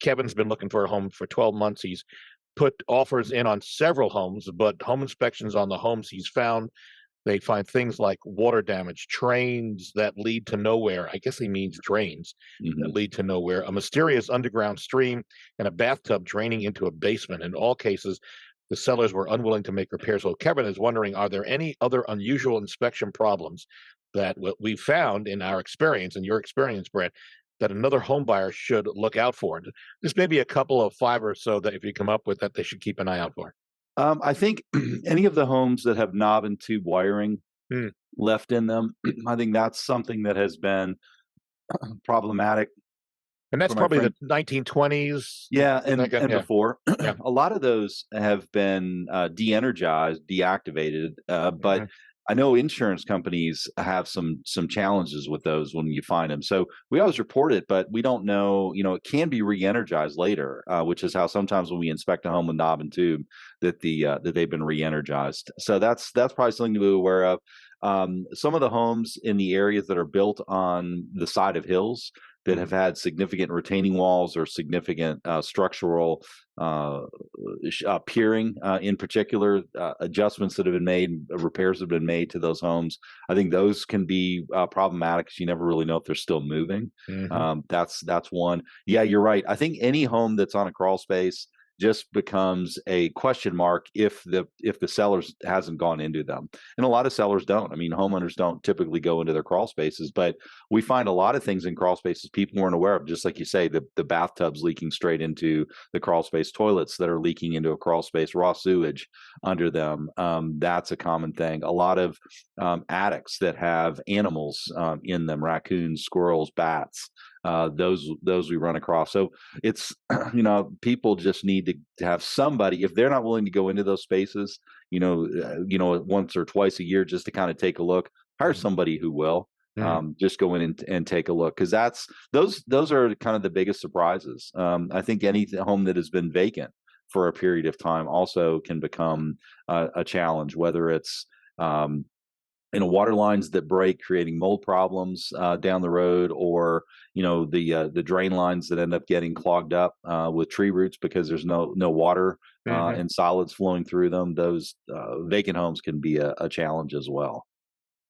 Kevin's been looking for a home for 12 months. He's put offers in on several homes, but home inspections on the homes he's found, they find things like water damage, trains that lead to nowhere. I guess he means drains that Hmm. lead to nowhere, a mysterious underground stream, and a bathtub draining into a basement. In all cases, the sellers were unwilling to make repairs. So Kevin is wondering, are there any other unusual inspection problems that what we found in our experience, in your experience, Brett, that another home buyer should look out for? This may be a couple of five or so that if you come up with that, they should keep an eye out for. I think any of the homes that have knob and tube wiring Hmm. left in them, I think that's something that has been problematic And that's for my probably the friend. 1920s. Yeah, Like, and yeah, before, yeah. a lot of those have been de-energized, deactivated. But Mhm. I know insurance companies have some challenges with those when you find them. So we always report it, but we don't know. You know, it can be re-energized later, which is how sometimes when we inspect a home with knob and tube, that they've been re-energized. So that's probably something to be aware of. Some of the homes in the areas that are built on the side of hills that Mhm. have had significant retaining walls or significant structural uh, peering, in particular, adjustments that have been made, repairs have been made to those homes. I think those can be problematic because you never really know if they're still moving. Mhm. That's one. Yeah, you're right. I think any home that's on a crawl space just becomes a question mark if the sellers hasn't gone into them, and a lot of sellers don't. I mean, homeowners don't typically go into their crawl spaces, but we find a lot of things in crawl spaces people weren't aware of. Just like you say, the bathtubs leaking straight into the crawl space, toilets that are leaking into a crawl space, raw sewage under them. That's a common thing. A lot of attics that have animals in them, raccoons, squirrels, bats. Those we run across. So it's people just need to have somebody, if they're not willing to go into those spaces, once or twice a year just to kind of take a look, hire Mhm. somebody who will. Mhm. Just go in and take a look, because those are kind of the biggest surprises. I think any home that has been vacant for a period of time also can become a challenge, whether it's um, water lines that break, creating mold problems down the road, or the drain lines that end up getting clogged up with tree roots because there's no water Mhm. and solids flowing through them. Those vacant homes can be a challenge as well.